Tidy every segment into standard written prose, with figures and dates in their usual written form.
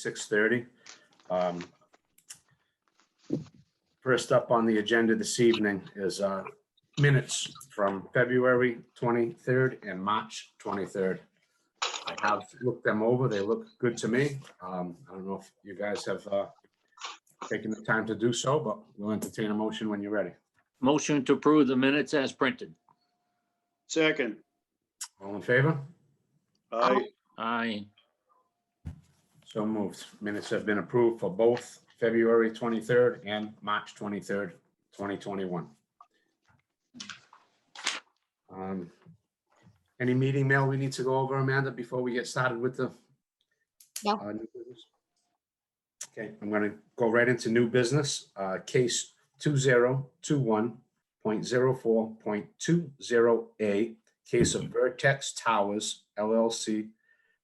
6:30. First up on the agenda this evening is minutes from February 23rd and March 23rd. I have looked them over. They look good to me. I don't know if you guys have taken the time to do so, but we'll entertain a motion when you're ready. Motion to approve the minutes as printed. Second. All in favor? Aye. Aye. So moved. Minutes have been approved for both February 23rd and March 23rd, 2021. Any meeting mail we need to go over, Amanda, before we get started with the No. New business? Okay, I'm going to go right into new business. Case 2021.04.20A, case of Vertex Towers LLC,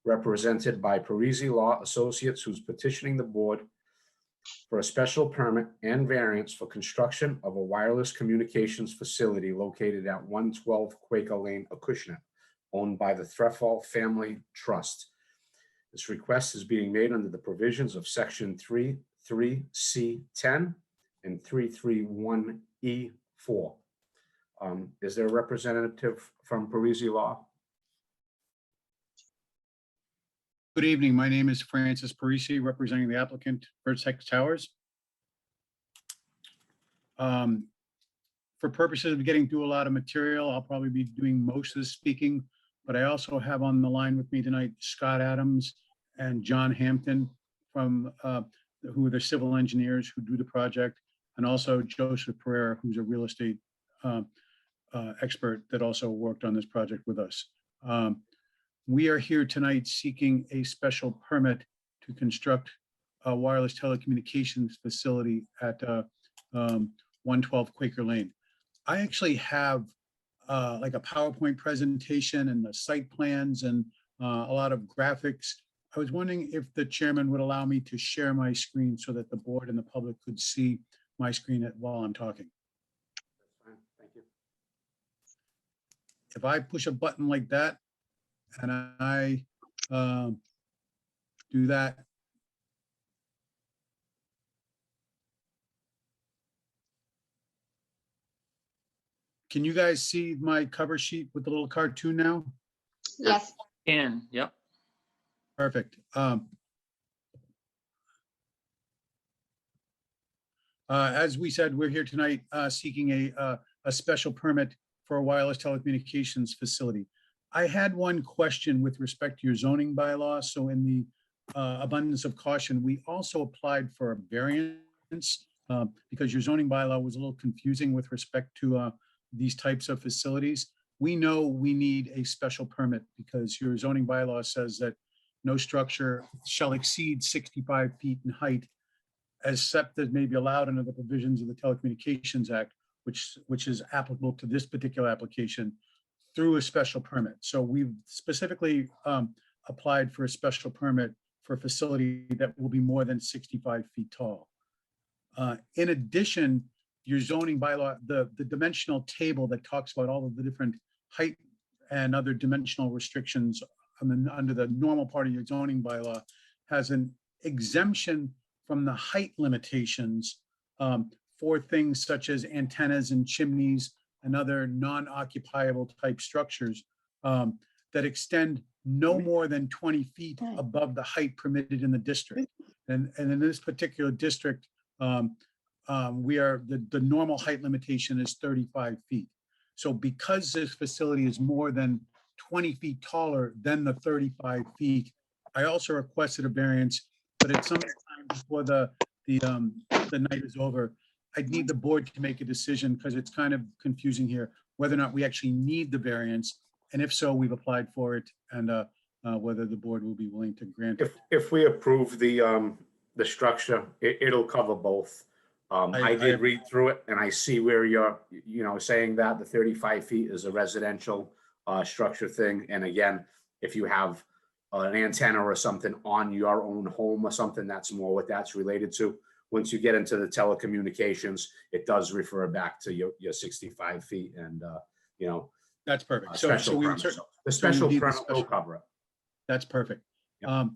represented by Parisi Law Associates, who's petitioning the board for a special permit and variance for construction of a wireless communications facility located at 112 Quaker Lane, Acushnet, owned by the Threfall Family Trust. This request is being made under the provisions of Section 33C10 and 331E4. Is there a representative from Parisi Law? Good evening. My name is Francis Parisi, representing the applicant Vertex Towers. For purposes of getting through a lot of material, I'll probably be doing most of the speaking, but I also have on the line with me tonight Scott Adams and John Hampton from who are the civil engineers who do the project, and also Joseph Pereira, who's a real estate expert that also worked on this project with us. We are here tonight seeking a special permit to construct a wireless telecommunications facility at 112 Quaker Lane. I actually have like a PowerPoint presentation and the site plans and a lot of graphics. I was wondering if the chairman would allow me to share my screen so that the board and the public could see my screen while I'm talking. That's fine. Thank you. If I push a button like that, and I do that. Can you guys see my cover sheet with the little cartoon now? Yes. Yep. Perfect. As we said, we're here tonight seeking a special permit for a wireless telecommunications facility. I had one question with respect to your zoning bylaw. So in the abundance of caution, we also applied for a variance because your zoning bylaw was a little confusing with respect to these types of facilities. We know we need a special permit because your zoning bylaw says that no structure shall exceed 65 feet in height, except that may be allowed under the provisions of the Telecommunications Act, which is applicable to this particular application through a special permit. So we've specifically applied for a special permit for a facility that will be more than 65 feet tall. In addition, your zoning bylaw, the dimensional table that talks about all of the different height and other dimensional restrictions under the normal part of your zoning bylaw has an exemption from the height limitations for things such as antennas and chimneys and other non-occupiable type structures that extend no more than 20 feet above the height permitted in the district. And in this particular district, the normal height limitation is 35 feet. So because this facility is more than 20 feet taller than the 35 feet, I also requested a variance, but at some time before the night is over, I'd need the board to make a decision because it's kind of confusing here, whether or not we actually need the variance. And if so, we've applied for it, and whether the board will be willing to grant it. If we approve the structure, it'll cover both. I did read through it and I see where you're, saying that the 35 feet is a residential structure thing. And again, if you have an antenna or something on your own home or something, that's more what that's related to. Once you get into the telecommunications, it does refer back to your 65 feet and, That's perfect. the special permit will cover it. That's perfect. Yep.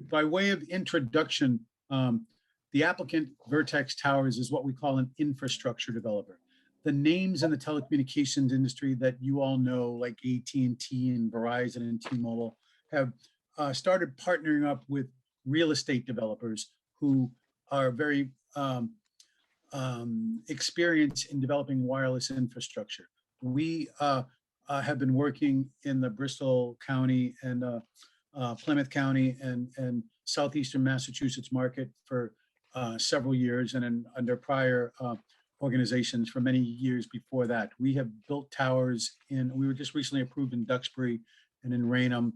by way of introduction, the applicant Vertex Towers is what we call an infrastructure developer. The names in the telecommunications industry that you all know, like AT&T and Verizon and T-Mobile, have started partnering up with real estate developers who are very experienced in developing wireless infrastructure. We have been working in the Bristol County and Plymouth County and southeastern Massachusetts market for several years, and under prior organizations for many years before that. We have built towers we were just recently approved in Duxbury and in Raynham.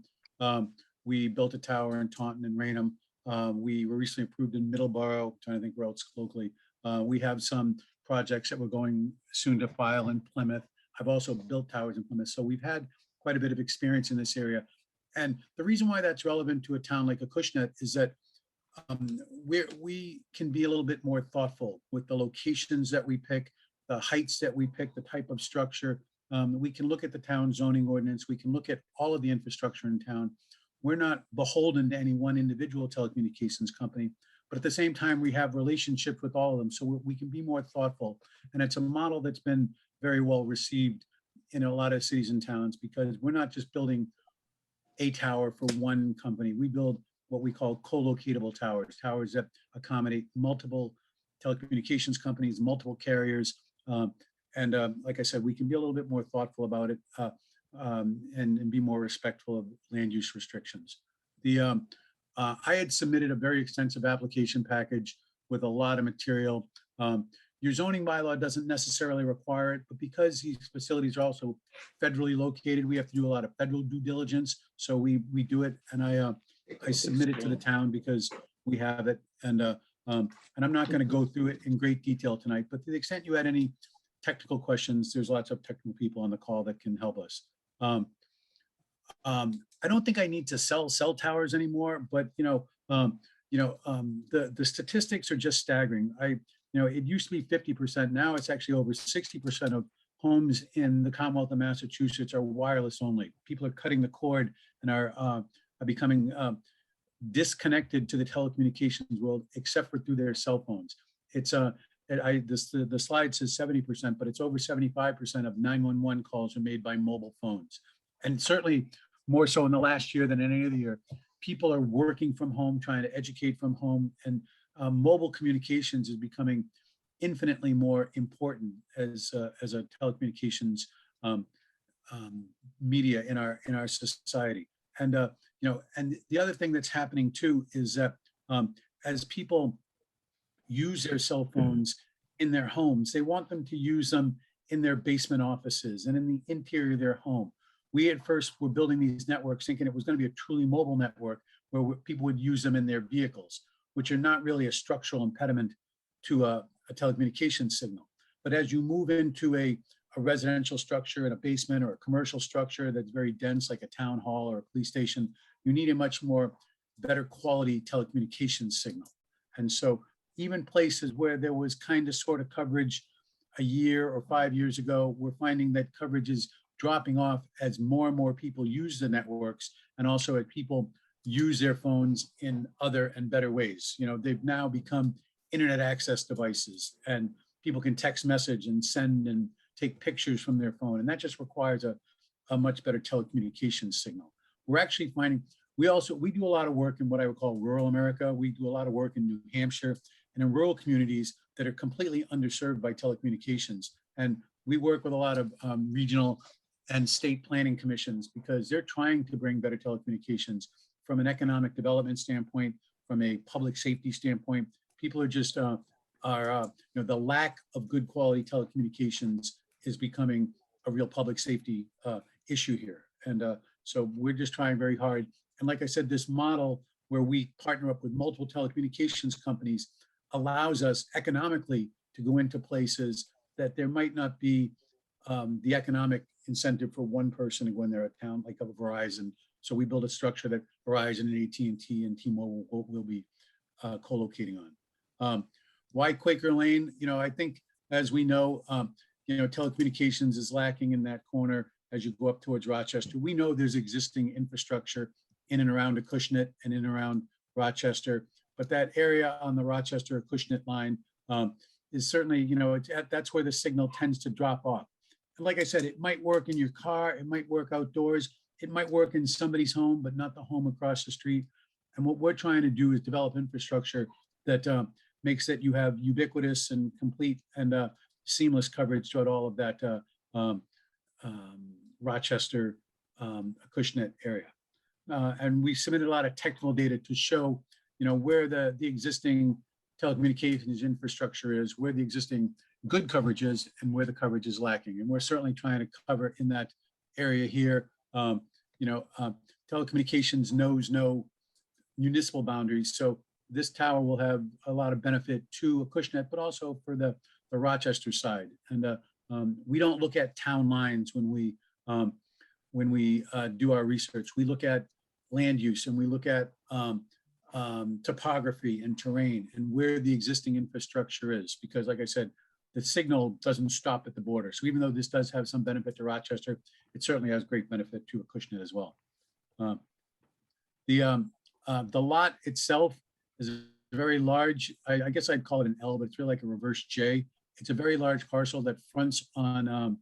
We built a tower in Taunton and Raynham. We were recently approved in Middleborough, trying to think where else locally. We have some projects that we're going soon to file in Plymouth. I've also built towers in Plymouth. So we've had quite a bit of experience in this area. And the reason why that's relevant to a town like Acushnet is that we can be a little bit more thoughtful with the locations that we pick, the heights that we pick, the type of structure. We can look at the town zoning ordinance. We can look at all of the infrastructure in town. We're not beholden to any one individual telecommunications company, but at the same time, we have relationships with all of them. So we can be more thoughtful. And it's a model that's been very well received in a lot of cities and towns, because we're not just building a tower for one company. We build what we call co-locatable towers, towers that accommodate multiple telecommunications companies, multiple carriers. Like I said, we can be a little bit more thoughtful about it and be more respectful of land use restrictions. I had submitted a very extensive application package with a lot of material. Your zoning bylaw doesn't necessarily require it, but because these facilities are also federally located, we have to do a lot of federal due diligence. So we do it, and I submit it to the town because we have it. And I'm not going to go through it in great detail tonight, but to the extent you had any technical questions, there's lots of technical people on the call that can help us. I don't think I need to sell cell towers anymore, but the statistics are just staggering. It used to be 50%. Now it's actually over 60% of homes in the Commonwealth of Massachusetts are wireless only. People are cutting the cord and are becoming disconnected to the telecommunications world, except for through their cell phones. It's the slide says 70%, but it's over 75% of 911 calls are made by mobile phones. And certainly more so in the last year than any other year. People are working from home, trying to educate from home, and mobile communications is becoming infinitely more important as a telecommunications media in our society. And and the other thing that's happening too is that as people use their cell phones in their homes, they want them to use them in their basement offices and in the interior of their home. We at first were building these networks thinking it was going to be a truly mobile network where people would use them in their vehicles, which are not really a structural impediment to a telecommunications signal. But as you move into a residential structure in a basement or a commercial structure that's very dense, like a town hall or a police station, you need a much more better quality telecommunications signal. And so even places where there was kind of sort of coverage a year or 5 years ago, we're finding that coverage is dropping off as more and more people use the networks, and also as people use their phones in other and better ways. They've now become internet access devices, and people can text message and send and take pictures from their phone. And that just requires a much better telecommunications signal. We're actually finding, we do a lot of work in what I would call rural America. We do a lot of work in New Hampshire and in rural communities that are completely underserved by telecommunications. And we work with a lot of regional and state planning commissions because they're trying to bring better telecommunications from an economic development standpoint, from a public safety standpoint. People are just the lack of good quality telecommunications is becoming a real public safety issue here. And so we're just trying very hard. And like I said, this model where we partner up with multiple telecommunications companies allows us economically to go into places that there might not be the economic incentive for one person to go in there, a town like a Verizon. So we build a structure that Verizon and AT&T and T-Mobile will be co-locating on. Why Quaker Lane? I think, as we know, telecommunications is lacking in that corner as you go up towards Rochester. We know there's existing infrastructure in and around Acushnet and in and around Rochester. But that area on the Rochester Acushnet line is certainly, that's where the signal tends to drop off. And like I said, it might work in your car, it might work outdoors, it might work in somebody's home, but not the home across the street. And what we're trying to do is develop infrastructure that makes that you have ubiquitous and complete and seamless coverage throughout all of that Rochester Acushnet area. And we submitted a lot of technical data to show, where the existing telecommunications infrastructure is, where the existing good coverage is, and where the coverage is lacking. And we're certainly trying to cover in that area here. Telecommunications knows no municipal boundaries. So this tower will have a lot of benefit to Acushnet, but also for the Rochester side. And we don't look at town lines when we do our research. We look at land use, and we look at topography and terrain and where the existing infrastructure is. Because like I said, the signal doesn't stop at the border. So even though this does have some benefit to Rochester, it certainly has great benefit to Acushnet as well. The lot itself is a very large, I guess I'd call it an L, but it's really like a reverse J. It's a very large parcel that fronts on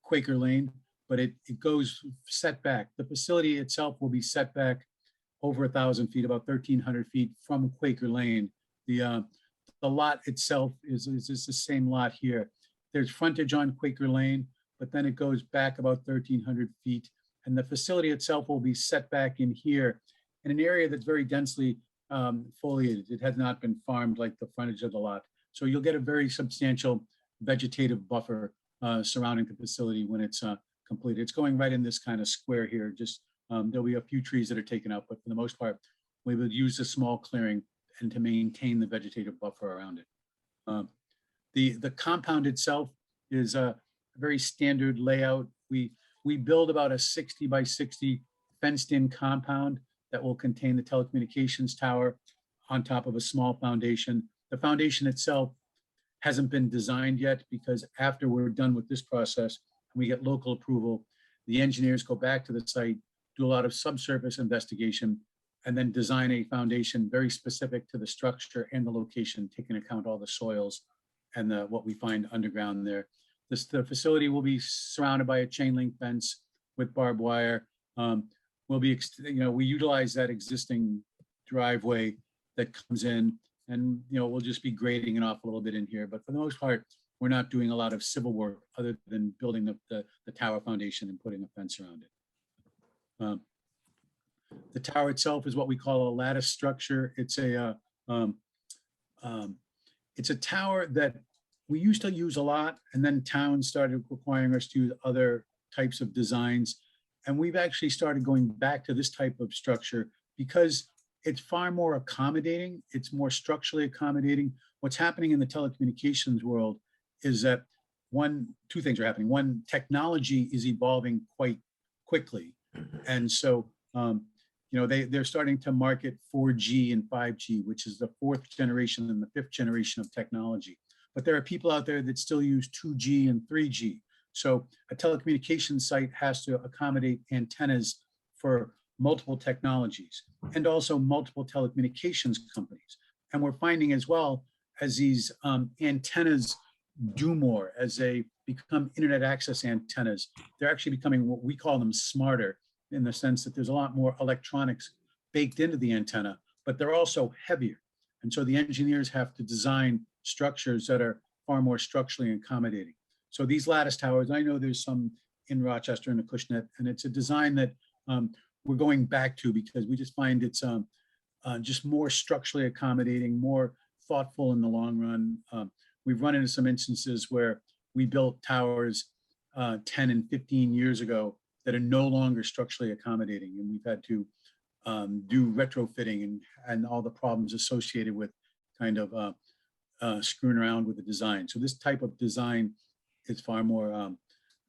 Quaker Lane, but it goes set back. The facility itself will be set back over 1,000 feet, about 1,300 feet from Quaker Lane. The lot itself is the same lot here. There's frontage on Quaker Lane, but then it goes back about 1,300 feet. And the facility itself will be set back in here in an area that's very densely foliated. It has not been farmed like the frontage of the lot. So you'll get a very substantial vegetative buffer surrounding the facility when it's completed. It's going right in this kind of square here. Just there'll be a few trees that are taken out, but for the most part, we would use a small clearing and to maintain the vegetative buffer around it. The compound itself is a very standard layout. We build about a 60 by 60 fenced-in compound that will contain the telecommunications tower on top of a small foundation. The foundation itself hasn't been designed yet, because after we're done with this process and we get local approval, the engineers go back to the site, do a lot of subsurface investigation, and then design a foundation very specific to the structure and the location, taking into account all the soils and what we find underground there. The facility will be surrounded by a chain link fence with barbed wire. We utilize that existing driveway that comes in, and we'll just be grading it off a little bit in here. But for the most part, we're not doing a lot of civil work other than building the tower foundation and putting a fence around it. The tower itself is what we call a lattice structure. It's a tower that we used to use a lot, and then towns started requiring us to use other types of designs. And we've actually started going back to this type of structure because it's far more accommodating. It's more structurally accommodating. What's happening in the telecommunications world is that two things are happening. One, technology is evolving quite quickly. And so, they're starting to market 4G and 5G, which is the fourth generation and the fifth generation of technology. But there are people out there that still use 2G and 3G. So a telecommunications site has to accommodate antennas for multiple technologies and also multiple telecommunications companies. And we're finding as well, as these antennas do more, as they become internet access antennas, they're actually becoming what we call them smarter, in the sense that there's a lot more electronics baked into the antenna, but they're also heavier. And so the engineers have to design structures that are far more structurally accommodating. So these lattice towers, I know there's some in Rochester and Acushnet, and it's a design that we're going back to because we just find it's just more structurally accommodating, more thoughtful in the long run. We've run into some instances where we built towers 10 and 15 years ago that are no longer structurally accommodating, and we've had to do retrofitting and all the problems associated with kind of screwing around with the design. So this type of design is far more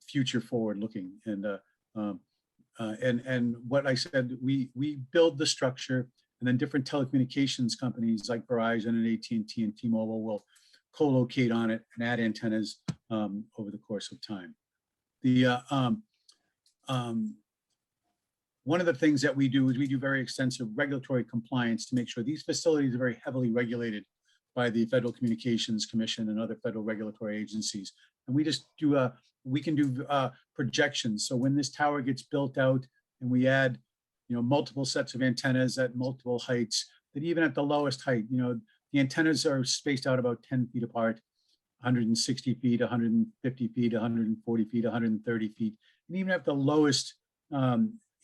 future forward looking. And what I said, we build the structure, and then different telecommunications companies like Verizon and AT&T and T-Mobile will co-locate on it and add antennas over the course of time. one of the things that we do is we do very extensive regulatory compliance to make sure these facilities are very heavily regulated by the Federal Communications Commission and other federal regulatory agencies. And we just do we can do projections. So when this tower gets built out and we add, multiple sets of antennas at multiple heights, that even at the lowest height, the antennas are spaced out about 10 feet apart, 160 feet, 150 feet, 140 feet, 130 feet. And even at the lowest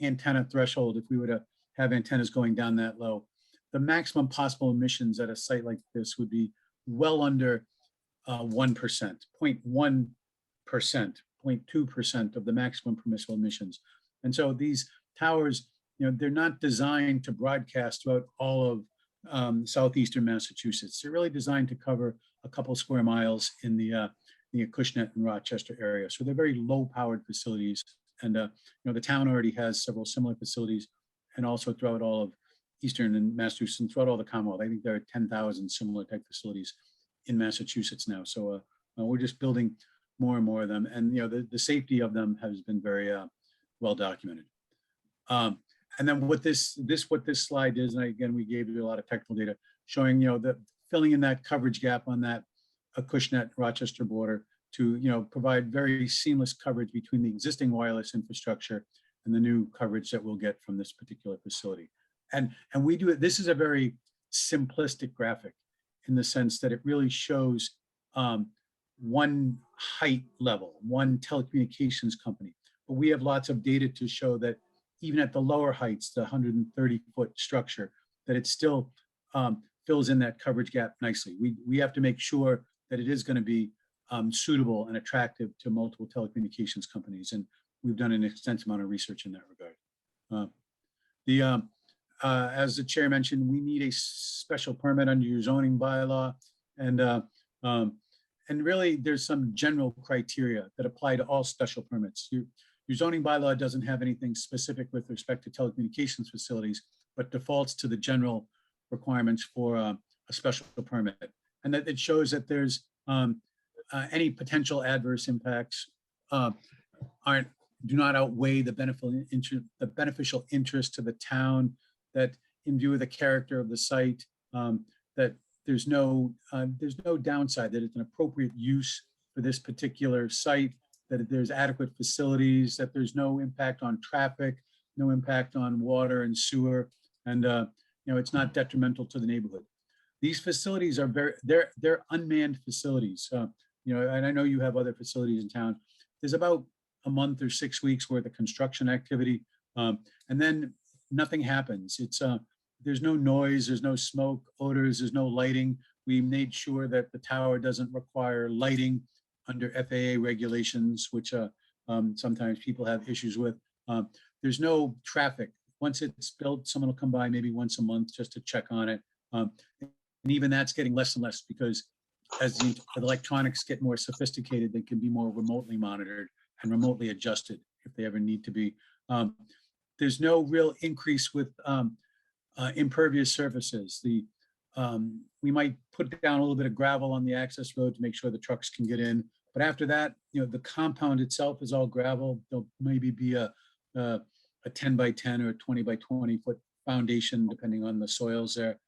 antenna threshold, if we were to have antennas going down that low, the maximum possible emissions at a site like this would be well under 1%, 0.1%, 0.2% of the maximum permissible emissions. And so these towers, they're not designed to broadcast throughout all of southeastern Massachusetts. They're really designed to cover a couple square miles in the Acushnet and Rochester area. So they're very low-powered facilities. And the town already has several similar facilities, and also throughout all of Eastern and Massachusetts, and throughout all the Commonwealth. I think there are 10,000 similar type facilities in Massachusetts now. So we're just building more and more of them, and the safety of them has been very well documented. And then what this slide is, and again, we gave you a lot of technical data showing the filling in that coverage gap on that Acushnet Rochester border to provide very seamless coverage between the existing wireless infrastructure and the new coverage that we'll get from this particular facility. And we do it. This is a very simplistic graphic in the sense that it really shows one height level, one telecommunications company. But we have lots of data to show that even at the lower heights, the 130-foot structure, that it still fills in that coverage gap nicely. We have to make sure that it is going to be suitable and attractive to multiple telecommunications companies. And we've done an extensive amount of research in that regard. As the chair mentioned, we need a special permit under your zoning bylaw. And really, there's some general criteria that apply to all special permits. Your zoning bylaw doesn't have anything specific with respect to telecommunications facilities, but defaults to the general requirements for a special permit. And that it shows that there's any potential adverse impacts do not outweigh the beneficial interest to the town, that in view of the character of the site, that there's no downside, that it's an appropriate use for this particular site, that there's adequate facilities, that there's no impact on traffic, no impact on water and sewer, and it's not detrimental to the neighborhood. These facilities are they're unmanned facilities. And I know you have other facilities in town. There's about a month or 6 weeks worth of construction activity, and then nothing happens. There's no noise, there's no smoke, odors, there's no lighting. We made sure that the tower doesn't require lighting under FAA regulations, which sometimes people have issues with. There's no traffic. Once it's built, someone will come by maybe once a month just to check on it. And even that's getting less and less, because as the electronics get more sophisticated, they can be more remotely monitored and remotely adjusted if they ever need to be. There's no real increase with impervious surfaces. We might put down a little bit of gravel on the access road to make sure the trucks can get in. But after that, the compound itself is all gravel. There'll maybe be a 10 by 10 or 20 by 20 foot foundation, depending on the soils there.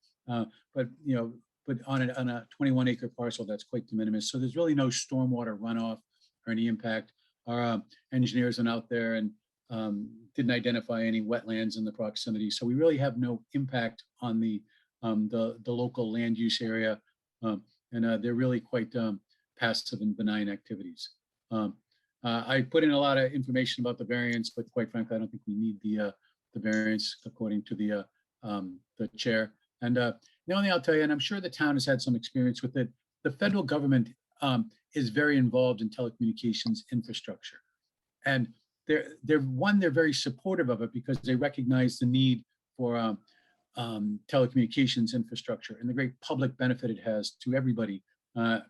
But on a 21 acre parcel, that's quite de minimis. So there's really no stormwater runoff or any impact. Our engineers went out there and didn't identify any wetlands in the proximity. So we really have no impact on the local land use area. And they're really quite passive and benign activities. I put in a lot of information about the variance, but quite frankly, I don't think we need the variance according to the chair. And the only thing I'll tell you, and I'm sure the town has had some experience with it, the federal government is very involved in telecommunications infrastructure. And they're very supportive of it because they recognize the need for telecommunications infrastructure and the great public benefit it has to everybody,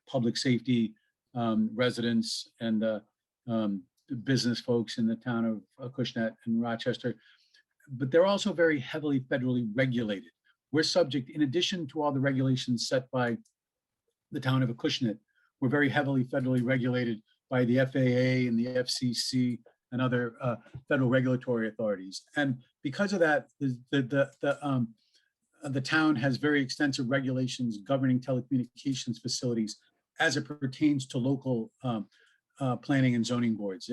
public safety, residents, and business folks in the town of Acushnet and Rochester. But they're also very heavily federally regulated. We're subject, in addition to all the regulations set by the town of Acushnet, we're very heavily federally regulated by the FAA and the FCC and other federal regulatory authorities. And because of that, the town has very extensive regulations governing telecommunications facilities as it pertains to local planning and zoning boards.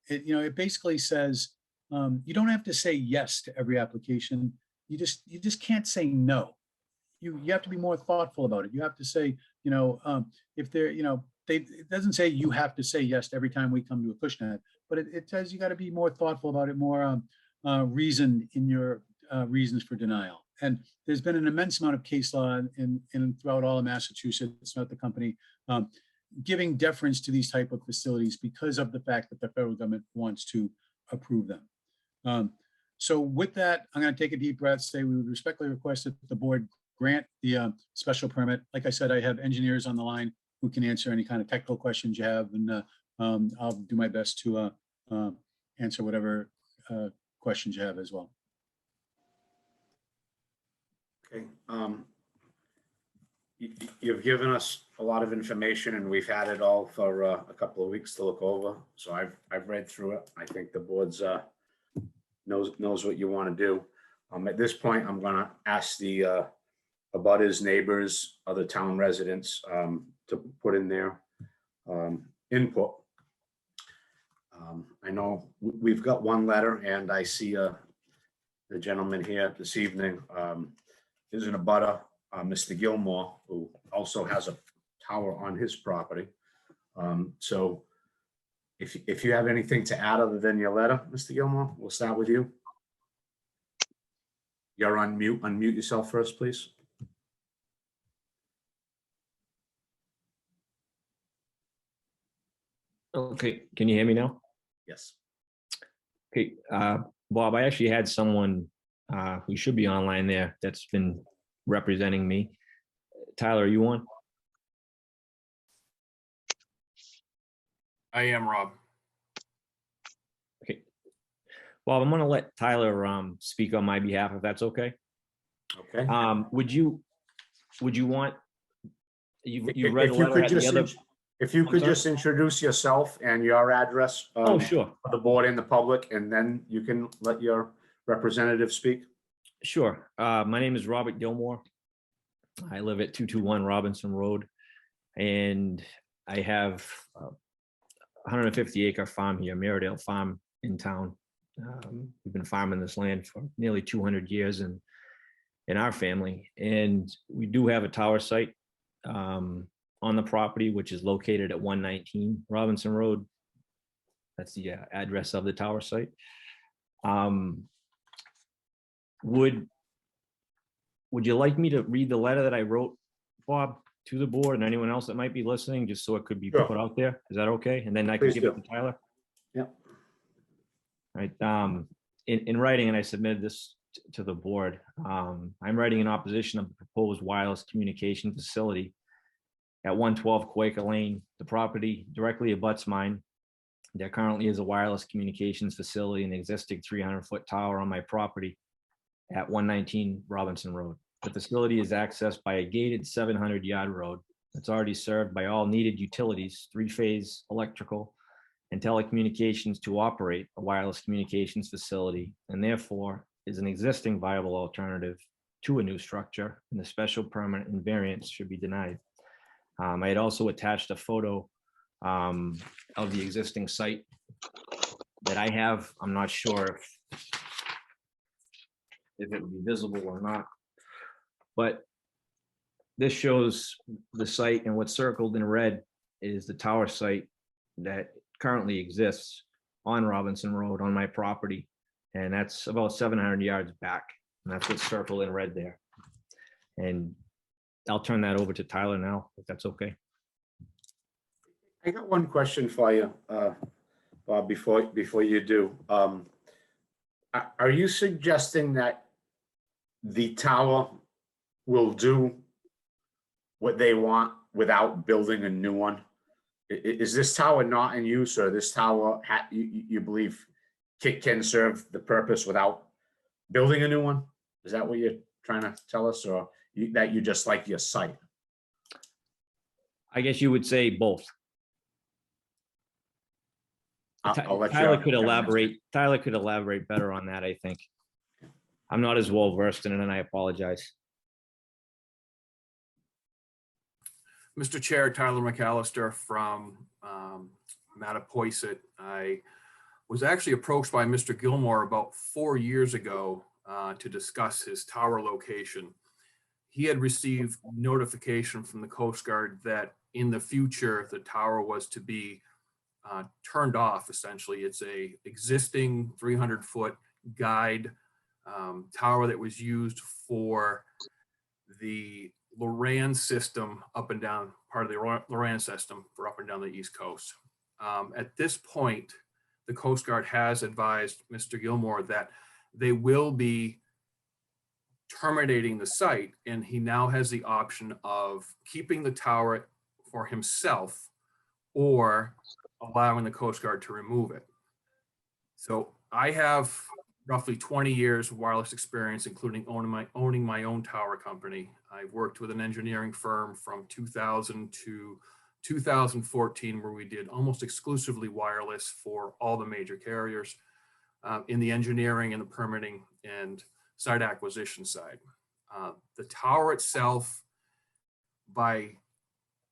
It basically says you don't have to say yes to every application. You just can't say no. You have to be more thoughtful about it. You have to say, if they're, it doesn't say you have to say yes to every time we come to Acushnet, but it says you got to be more thoughtful about it, more reasoned in your reasons for denial. And there's been an immense amount of case law in throughout all of Massachusetts, not the company, giving deference to these type of facilities because of the fact that the federal government wants to approve them. So with that, I'm going to take a deep breath, say we would respectfully request that the board grant the special permit. Like I said, I have engineers on the line who can answer any kind of technical questions you have, and I'll do my best to answer whatever questions you have as well. Okay. You've given us a lot of information, and we've had it all for a couple of weeks to look over. So I've read through it. I think the board's knows what you want to do. At this point, I'm going to ask the abutters, neighbors, other town residents to put in their input. I know we've got one letter, and I see the gentleman here this evening is an abutter, Mr. Gilmore, who also has a tower on his property. So if you have anything to add other than your letter, Mr. Gilmore, we'll start with you. You're on mute. Unmute yourself first, please. Okay, can you hear me now? Yes. Okay, Bob, I actually had someone who should be online there that's been representing me. Tyler, are you on? I am, Rob. Okay. Bob, I'm gonna let Tyler speak on my behalf, if that's okay. Okay. Would you want, you read the If you letter could at the other? if you I'm could sorry? just introduce yourself and your address Oh, sure. for the board and the public, and then you can let your representative speak. Sure. My name is Robert Gilmore. I live at 221 Robinson Road, and I have a 150-acre farm here, Merridale Farm in town. We've been farming this land for nearly 200 years in our family, and we do have a tower site on the property, which is located at 119 Robinson Road. That's the address of the tower site. Would you like me to read the letter that I wrote, Bob, to the board and anyone else that might be listening, just so it could be Sure. put out there? Is that okay? And then I can Please give it do. to Tyler? Yep. All right. In writing, and I submitted this to the board, I'm writing in opposition of the proposed wireless communication facility at 112 Quaker Lane. The property directly abuts mine. There currently is a wireless communications facility, an existing 300-foot tower on my property at 119 Robinson Road. The facility is accessed by a gated 700-yard road that's already served by all needed utilities, three-phase electrical and telecommunications to operate a wireless communications facility, and therefore is an existing viable alternative to a new structure, and the special permit and variance should be denied. I had also attached a photo of the existing site that I have. I'm not sure if it would be visible or not, but this shows the site, and what's circled in red is the tower site that currently exists on Robinson Road on my property, and that's about 700 yards back, and that's what's circled in red there. And I'll turn that over to Tyler now, if that's okay. I got one question for you, Bob, before you do. Are you suggesting that the tower will do what they want without building a new one? Is this tower not in use, or this tower you believe can serve the purpose without building a new one? Is that what you're trying to tell us, or that you just like your site? I guess you would say both. I'll let you. Tyler could elaborate. Tyler could elaborate better on that, I think. I'm not as well versed in it, and I apologize. Mr. Chair, Tyler McAllister from Mattapoisett. I was actually approached by Mr. Gilmore about 4 years ago to discuss his tower location. He had received notification from the Coast Guard that in the future, the tower was to be turned off, essentially. It's a existing 300-foot guide tower that was used for the Loran system up and down, part of the Loran system for up and down the East Coast. At this point, the Coast Guard has advised Mr. Gilmore that they will be terminating the site, and he now has the option of keeping the tower for himself or allowing the Coast Guard to remove it. So I have roughly 20 years of wireless experience, including owning my own tower company. I've worked with an engineering firm from 2000 to 2014, where we did almost exclusively wireless for all the major carriers in the engineering and the permitting and site acquisition side. The tower itself, by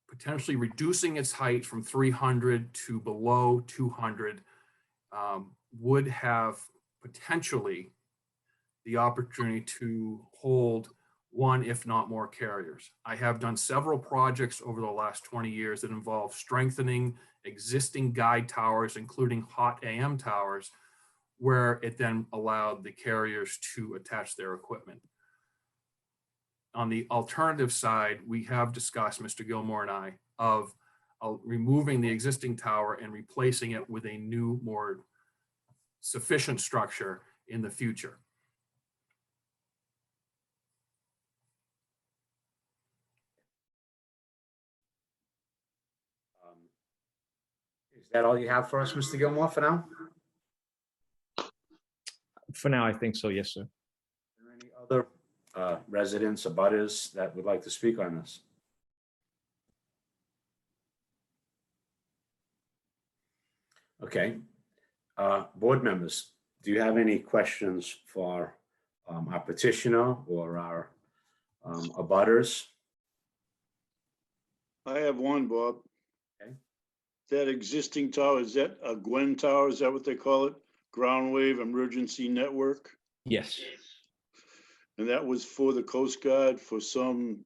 potentially reducing its height from 300 to below 200, would have potentially the opportunity to hold one, if not more carriers. I have done several projects over the last 20 years that involve strengthening existing guide towers, including hot AM towers, where it then allowed the carriers to attach their equipment. On the alternative side, we have discussed, Mr. Gilmore and I, of removing the existing tower and replacing it with a new, more sufficient structure in the future. Is that all you have for us, Mr. Gilmore, for now? For now, I think so, yes, sir. Are there any other residents or butters that would like to speak on this? Okay. Board members, do you have any questions for our petitioner or our abutters? I have one, Bob. Okay. That existing tower, is that a Gwen tower? Is that what they call it? Ground Wave Emergency Network? Yes, And that was for the Coast Guard for some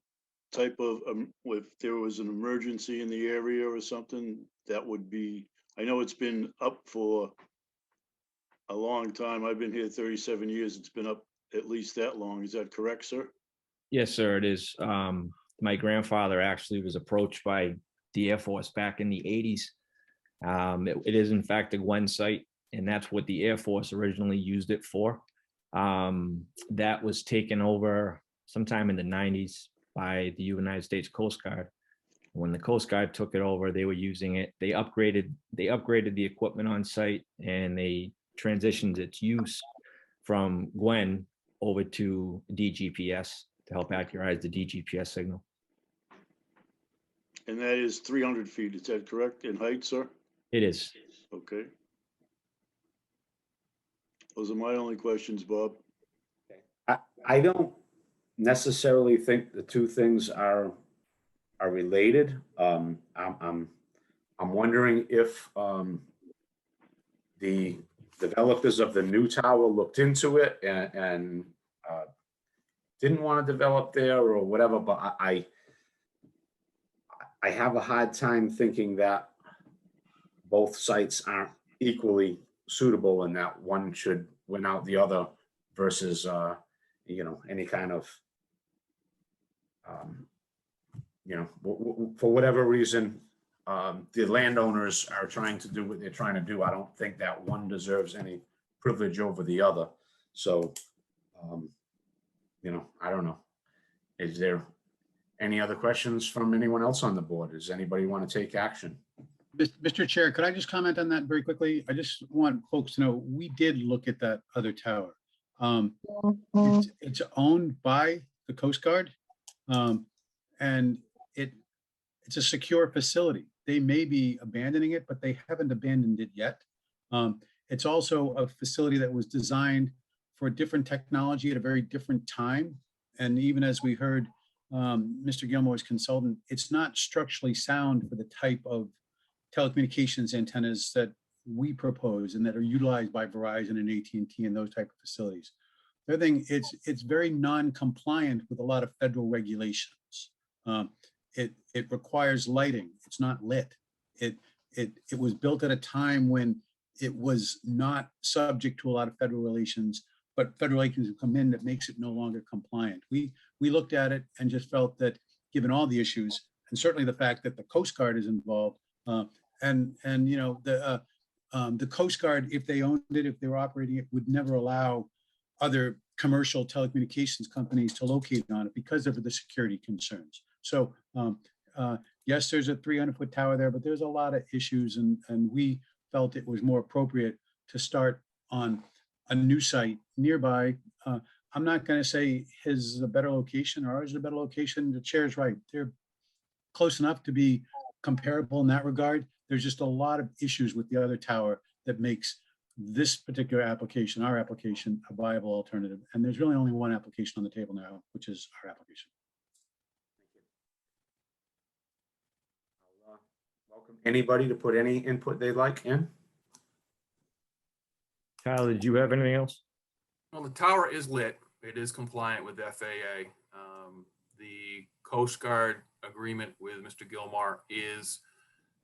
type of, if there was an emergency in the area or something, that would be, I know it's been up for a long time. I've been here 37 years. It's been up at least that long. Is that correct, sir? yes, sir, it is. My grandfather actually was approached by the Air Force back in the 80s. It is in fact a Gwen site, and that's what the Air Force originally used it for. That was taken over sometime in the 90s by the United States Coast Guard. When the Coast Guard took it over, they were using it. They upgraded the equipment on site, and they transitioned its use from Gwen over to DGPS to help accurate the DGPS signal. And that is 300 feet. Is that correct in height, sir? It is. Okay. Those are my only questions, Bob. I don't necessarily think the two things are related. I'm wondering if the developers of the new tower looked into it and didn't want to develop there or whatever, but I have a hard time thinking that both sites aren't equally suitable and that one should win out the other versus any kind of for whatever reason the landowners are trying to do what they're trying to do. I don't think that one deserves any privilege over the other. So I don't know. Is there any other questions from anyone else on the board? Does anybody want to take action? Mr. Chair, could I just comment on that very quickly? I just want folks to know, we did look at that other tower. It's owned by the Coast Guard, and it's a secure facility. They may be abandoning it, but they haven't abandoned it yet. It's also a facility that was designed for different technology at a very different time. And even as we heard Mr. Gilmore's consultant, it's not structurally sound for the type of telecommunications antennas that we propose and that are utilized by Verizon and AT&T and those type of facilities. The other thing, it's very non-compliant with a lot of federal regulations. It requires lighting. It's not lit. It was built at a time when it was not subject to a lot of federal regulations, but federal regulations have come in that makes it no longer compliant. We looked at it and just felt that given all the issues, and certainly the fact that the Coast Guard is involved, and you know, the Coast Guard, if they owned it, if they were operating it, would never allow other commercial telecommunications companies to locate on it because of the security concerns. So yes, there's a 300-foot tower there, but there's a lot of issues, and we felt it was more appropriate to start on a new site nearby. I'm not going to say his is a better location or ours is a better location. The chair's right. They're close enough to be comparable in that regard. There's just a lot of issues with the other tower that makes this particular application, our application, a viable alternative. And there's really only one application on the table now, which is our application. I'll, welcome anybody to put any input they'd like in. Tyler, did you have anything else? Well, the tower is lit. It is compliant with FAA. The Coast Guard agreement with Mr. Gilmore is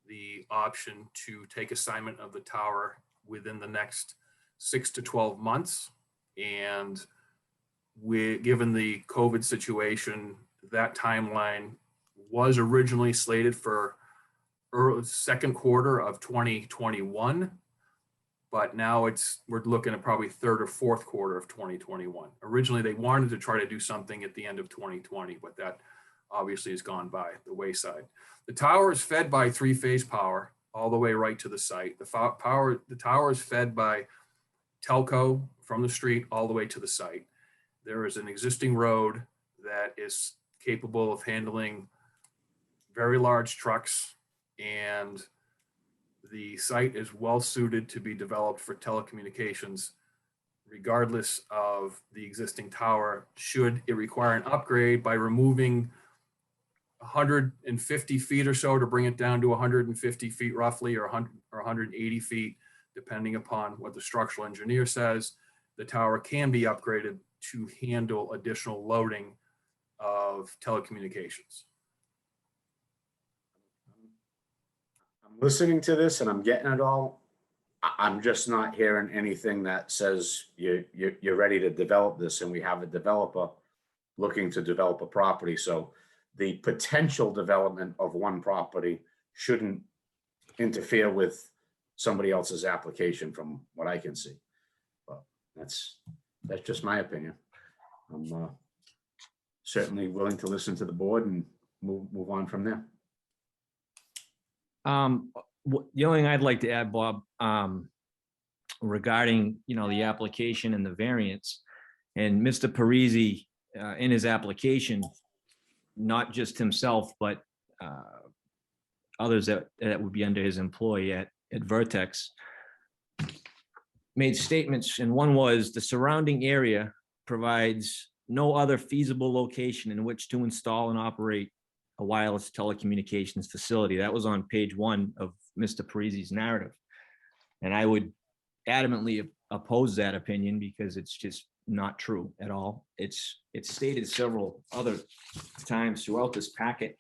the option to take assignment of the tower within the next 6 to 12 months. And given the COVID situation, that timeline was originally slated for second quarter of 2021. But now we're looking at probably third or fourth quarter of 2021. Originally, they wanted to try to do something at the end of 2020, but that obviously has gone by the wayside. The tower is fed by three-phase power all the way right to the site. The tower is fed by telco from the street all the way to the site. There is an existing road that is capable of handling very large trucks, and the site is well suited to be developed for telecommunications, regardless of the existing tower. Should it require an upgrade by removing 150 feet or so to bring it down to 150 feet roughly, or 180 feet, depending upon what the structural engineer says, the tower can be upgraded to handle additional loading of telecommunications. Listening to this and I'm getting it all. I'm just not hearing anything that says you're ready to develop this, and we have a developer looking to develop a property. So the potential development of one property shouldn't interfere with somebody else's application from what I can see. But that's just my opinion. I'm certainly willing to listen to the board and move on from there. The only thing I'd like to add, Bob, regarding, the application and the variance, and Mr. Parisi, in his application, not just himself, but others that would be under his employ at Vertex, made statements, and one was the surrounding area provides no other feasible location in which to install and operate a wireless telecommunications facility. That was on page 1 of Mr. Parisi's narrative. And I would adamantly oppose that opinion because it's just not true at all. It's stated several other times throughout this packet,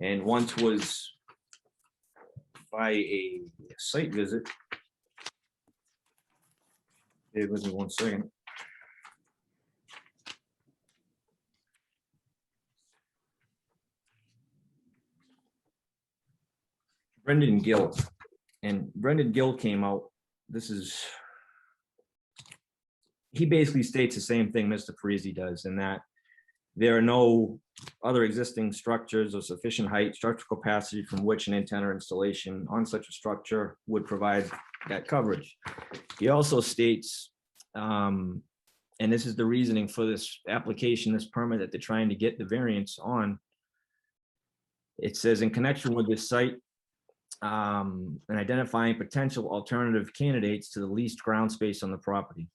and once was by a site visit. It was in 1 second. Brendan Gill, and Brendan Gill came out. He basically states the same thing Mr. Parisi does, in that there are no other existing structures of sufficient height, structural capacity from which an antenna installation on such a structure would provide that coverage. He also states, and this is the reasoning for this application, this permit that they're trying to get the variance on. It says, in connection with this site, and identifying potential alternative candidates to the leased ground space on the property.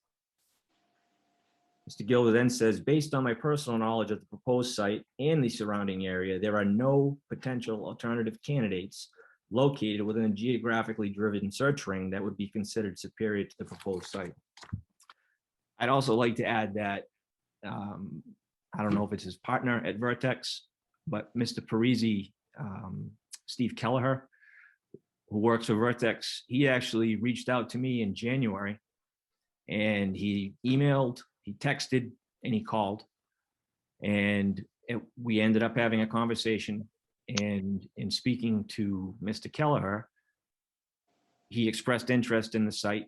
Mr. Gilder then says, based on my personal knowledge of the proposed site and the surrounding area, there are no potential alternative candidates located within a geographically driven search ring that would be considered superior to the proposed site. I'd also like to add that, I don't know if it's his partner at Vertex, but Mr. Parisi, Steve Kelleher, who works for Vertex, he actually reached out to me in January, and he emailed, he texted, and he called, and we ended up having a conversation. And in speaking to Mr. Kelleher, he expressed interest in the site,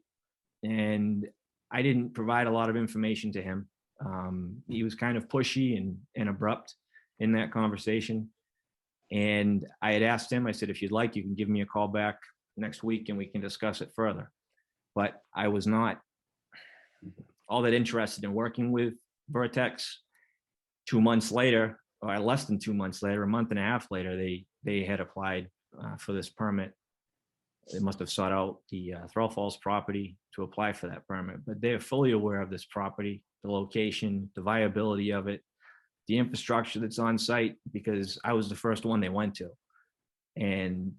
and I didn't provide a lot of information to him. He was kind of pushy and abrupt in that conversation. And I had asked him, I said, if you'd like, you can give me a call back next week and we can discuss it further. But I was not all that interested in working with Vertex. 2 months later, or less than 2 months later, a month and a half later, they had applied for this permit. They must have sought out the Thrall Falls property to apply for that permit, but they're fully aware of this property, the location, the viability of it, the infrastructure that's on site, because I was the first one they went to. And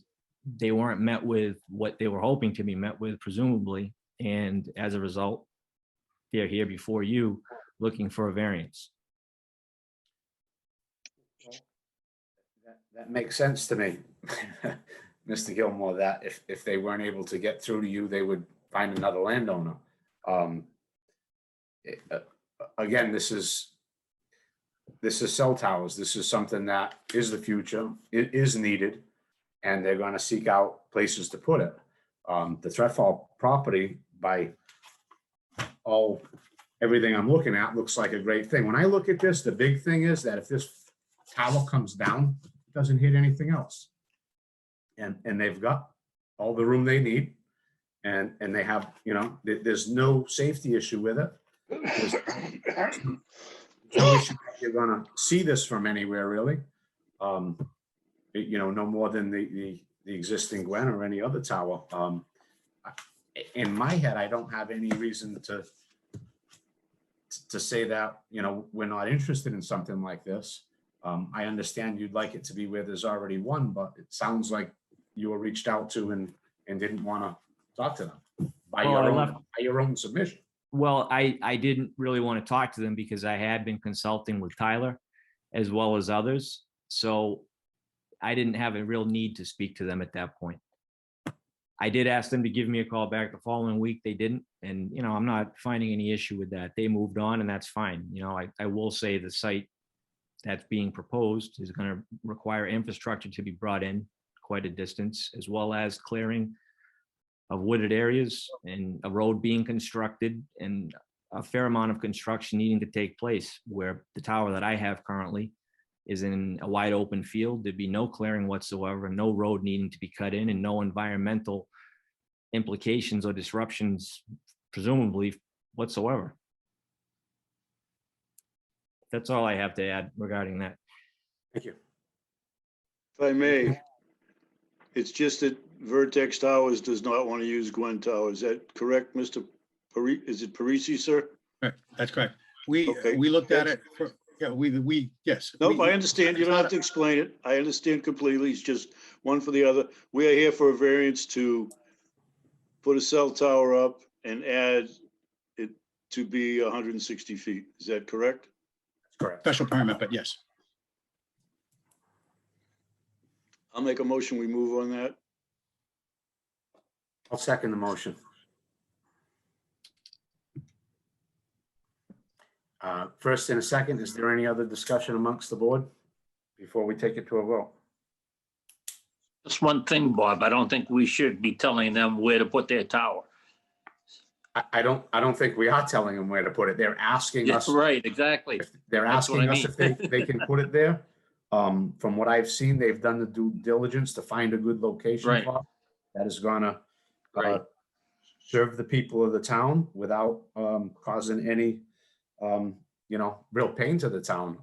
they weren't met with what they were hoping to be met with, presumably. And as a result, they're here before you looking for a variance. That makes sense to me, Mr. Gilmore, that if they weren't able to get through to you, they would find another landowner. Again, this is cell towers. This is something that is the future. It is needed, and they're going to seek out places to put it. The Threadfall property, by everything I'm looking at, looks like a great thing. When I look at this, the big thing is that if this tower comes down, it doesn't hit anything else. And they've got all the room they need, and they have, there's no safety issue with it. There's no issue that you're gonna see this from anywhere, really. No more than the existing Gwen or any other tower. In my head, I don't have any reason to say that, we're not interested in something like this. I understand you'd like it to be where there's already one, but it sounds like you were reached out to and didn't want to talk to them by your own submission. Well, I didn't really want to talk to them because I had been consulting with Tyler as well as others. So I didn't have a real need to speak to them at that point. I did ask them to give me a call back the following week. They didn't. And, I'm not finding any issue with that. They moved on, and that's fine. I will say the site that's being proposed is going to require infrastructure to be brought in quite a distance, as well as clearing of wooded areas and a road being constructed and a fair amount of construction needing to take place, where the tower that I have currently is in a wide open field. There'd be no clearing whatsoever, no road needing to be cut in, and no environmental implications or disruptions, presumably, whatsoever. That's all I have to add regarding that. Thank you. If I may, it's just that Vertex Towers does not want to use Gwen Tower. Is that correct, Mr. Is it Parisi, sir? Right, that's correct. Okay. We looked at it for, yes. Nope, I understand. You don't have to explain it. I understand completely. It's just one for the other. We are here for a variance to put a cell tower up and add it to be 160 feet. Is that correct? That's correct. Special permit, but yes. I'll make a motion. We move on that. I'll second the motion. First and a second, is there any other discussion amongst the board before we take it to a vote? Just one thing, Bob, I don't think we should be telling them where to put their tower. I don't think we are telling them where to put it. They're asking Yeah, us. right, exactly. They're That's what asking I us if they can put it there. From what I've seen, they've done the due diligence to find a good location Right. for it that is gonna Right. serve the people of the town without causing any real pain to the town.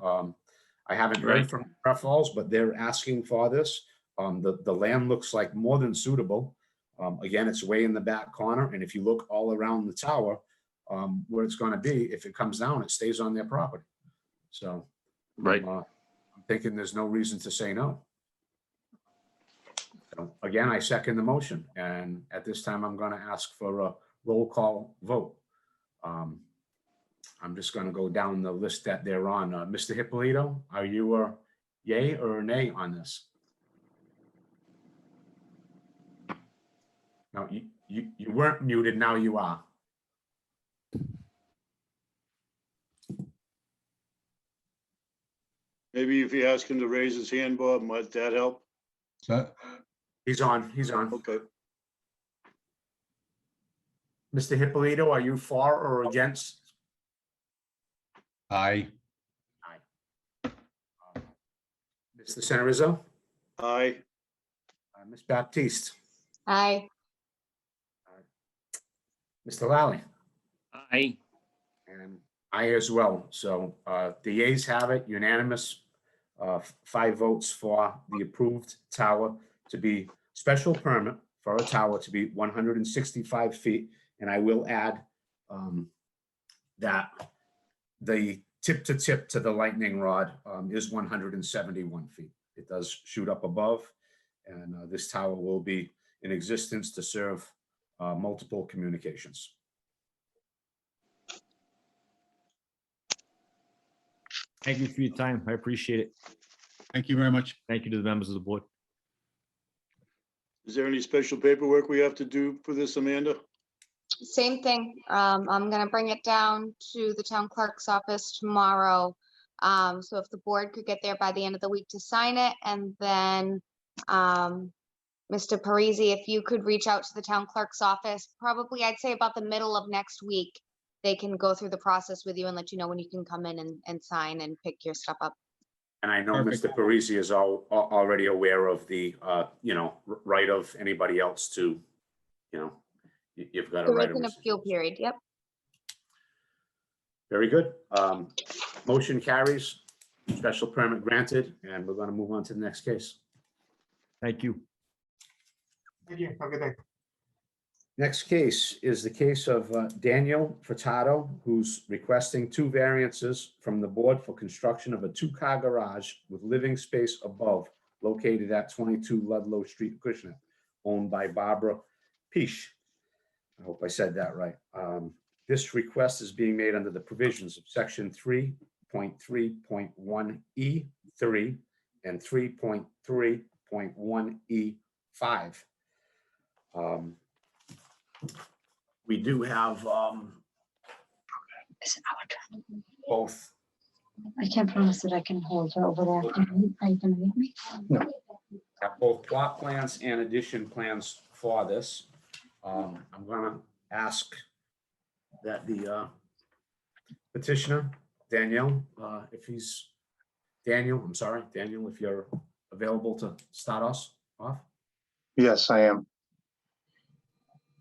I haven't heard Right. from Craft Falls, but they're asking for this. The land looks like more than suitable. Again, it's way in the back corner, and if you look all around the tower, where it's gonna be, if it comes down, it stays on their property. So. Right. I'm thinking there's no reason to say no. So, again, I second the motion, and at this time, I'm gonna ask for a roll call vote. I'm just gonna go down the list that they're on. Mr. Hippolito, are you a yay or a nay on this? No, you weren't muted, now you are. Maybe if you ask him to raise his hand, Bob, might that help? He's on. Okay. Mr. Hippolito, are you for or against? Aye. Mr. Senarizzo? Aye. Ms. Baptiste? Aye. Mr. Lally? Aye. And I as well. So the yeas have it, unanimous, 5 votes for the approved tower to be special permit for a tower to be 165 feet. And I will add that the tip to the lightning rod is 171 feet. It does shoot up above, and this tower will be in existence to serve multiple communications. Thank you for your time. I appreciate it. Thank you very much. Thank you to the members of the board. Is there any special paperwork we have to do for this, Amanda? Same thing. I'm gonna bring it down to the town clerk's office tomorrow. So if the board could get there by the end of the week to sign it, and then, Mr. Parisi, if you could reach out to the town clerk's office, probably I'd say about the middle of next week, they can go through the process with you and let you know when you can come in and sign and pick your stuff up. And I know Perfect. Mr. Parisi is already aware of the, right of anybody else to, you've got a There right is of an appeal resistance. period, yep. Very good. Motion carries, special permit granted, and we're going to move on to the next case. Thank you. Thank you. Have a good day. Next case is the case of Daniel Furtado, who's requesting 2 variances from the board for construction of a 2-car garage with living space above, located at 22 Ludlow Street, Acushnet, owned by Barbara Peach. I hope I said that right. This request is being made under the provisions of section 3.3.1E3 and 3.3.1E5. We do have both. I can't promise that I can hold her over there. Are you gonna meet me? Have both plot plans and addition plans for this. I'm gonna ask that the petitioner, Daniel, I'm sorry, Daniel, if you're available to start us off. Yes, I am.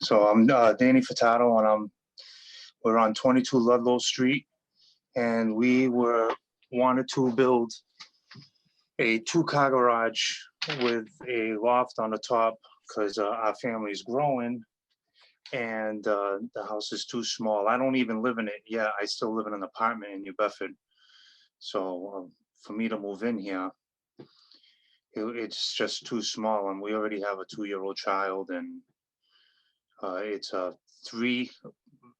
So I'm Danny Furtado, and we're on 22 Ludlow Street, and we wanted to build a 2-car garage with a loft on the top because our family is growing, and the house is too small. I don't even live in it yet. I still live in an apartment in New Bedford. So for me to move in here, it's just too small, and we already have a 2-year-old child, and it's 3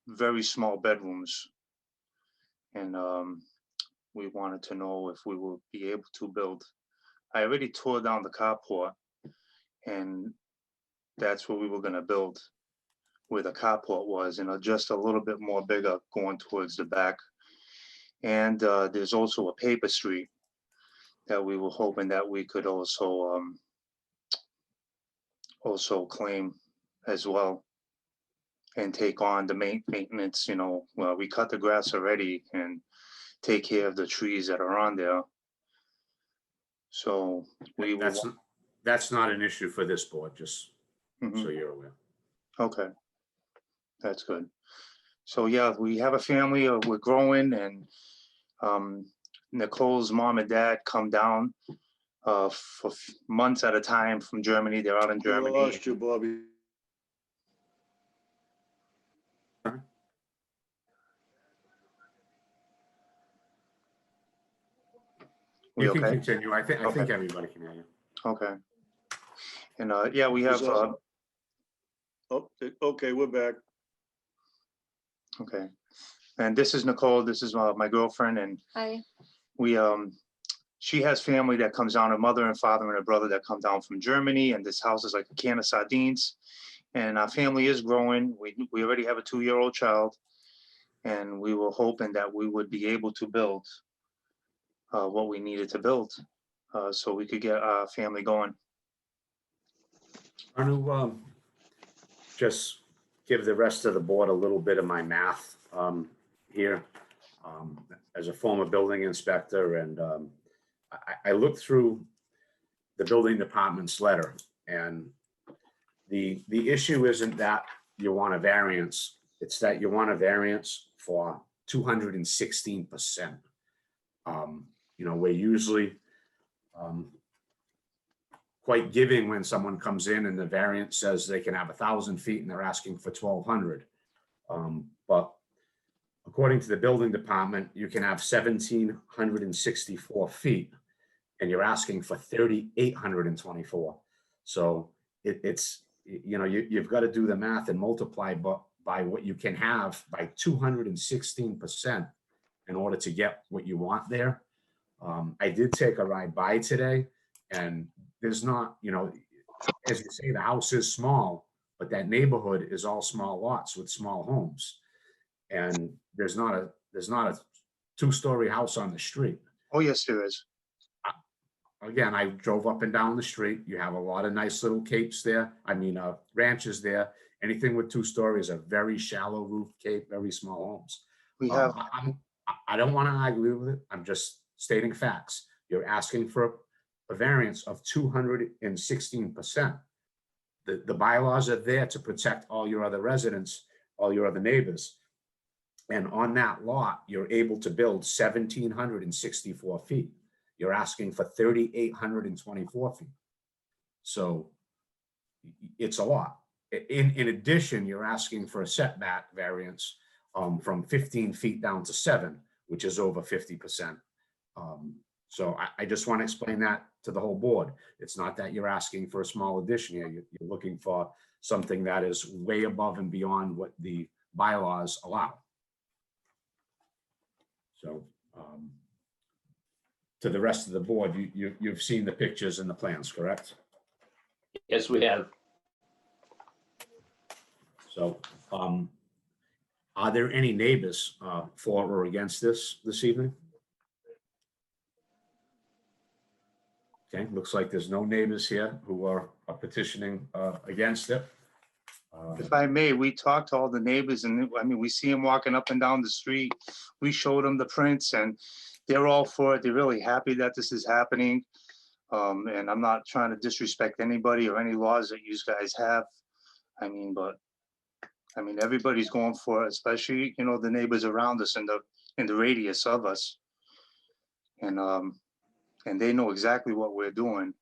very small bedrooms, and we wanted to know if we will be able to build. I already tore down the carport, and that's where we were going to build, where the carport was, and just a little bit more bigger going towards the back. And there's also a paper street that we were hoping that we could also claim as well, and take on the maintenance. Well, we cut the grass already and take care of the trees that are on there. So That's not an issue for this board, just Mhm. so you're aware. Okay, that's good. So yeah, we have a family, we're growing, and Nicole's mom and dad come down for months at a time from Germany. They're out in We Germany. lost you, Bobby. We You can okay? continue. I think Okay. everybody can hear you. Okay. And yeah, we have, Oh, okay, we're back. okay. And this is Nicole. This is my girlfriend, and Hi. we she has family that comes down, her mother and father and her brother that come down from Germany, and this house is like a can of sardines. And our family is growing. We already have a 2-year-old child, and we were hoping that we would be able to build what we needed to build, so we could get our family going. I'm gonna just give the rest of the board a little bit of my math here. As a former building inspector, and I looked through the building department's letter, and the issue isn't that you want a variance, it's that you want a variance for 216%. You know, we're usually quite giving when someone comes in and the variance says they can have 1,000 feet and they're asking for 1,200. But according to the building department, you can have 1,764 feet and you're asking for 3,824. So it's, you know, you've got to do the math and multiply by what you can have by 216% in order to get what you want there. I did take a ride by today, and there's not, you know, as you say, the house is small, but that neighborhood is all small lots with small homes. And there's not a 2-story house on the street. Oh, yes, there is. Again, I drove up and down the street. You have a lot of nice little capes there. I mean, ranches there. Anything with 2 stories, a very shallow roof cape, very small homes. We have, I don't want to argue with it. I'm just stating facts. You're asking for a variance of 216%. The bylaws are there to protect all your other residents, all your other neighbors. And on that lot, you're able to build 1,764 feet. You're asking for 3,824 feet. So it's a lot. In addition, you're asking for a setback variance from 15 feet down to 7, which is over 50%. So I just want to explain that to the whole board. It's not that you're asking for a small addition here. You're looking for something that is way above and beyond what the bylaws allow. So to the rest of the board, you've seen the pictures and the plans, correct? Yes, we have. So are there any neighbors for or against this evening? Okay, looks like there's no neighbors here who are petitioning against it. if I may, we talked to all the neighbors, and I mean, we see them walking up and down the street. We showed them the prints, and they're all for it. They're really happy that this is happening. And I'm not trying to disrespect anybody or any laws that you guys have. I mean, but I mean, everybody's going for it, especially, you know, the neighbors around us in the radius of us. And they know exactly what we're doing.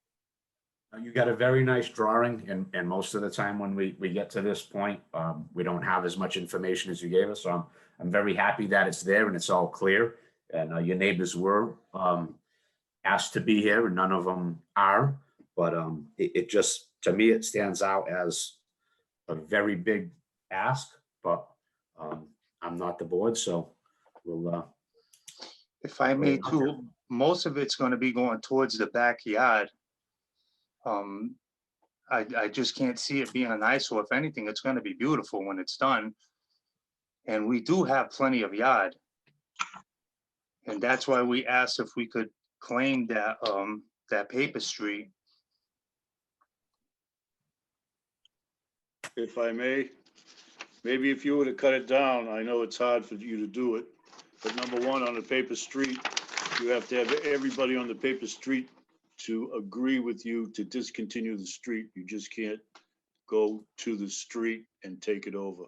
You got a very nice drawing, and most of the time when we get to this point, we don't have as much information as you gave us. So I'm very happy that it's there and it's all clear. And your neighbors were asked to be here, and none of them are. But it just, to me, it stands out as a very big ask. But I'm not the board, so we'll. If I may too, most of it's going to be going towards the backyard. I just can't see it being an eyesore. If anything, it's going to be beautiful when it's done. And we do have plenty of yard. And that's why we asked if we could claim that that paper street. If I may, maybe if you were to cut it down, I know it's hard for you to do it, but number one, on the paper street, you have to have everybody on the paper street to agree with you to discontinue the street. You just can't go to the street and take it over.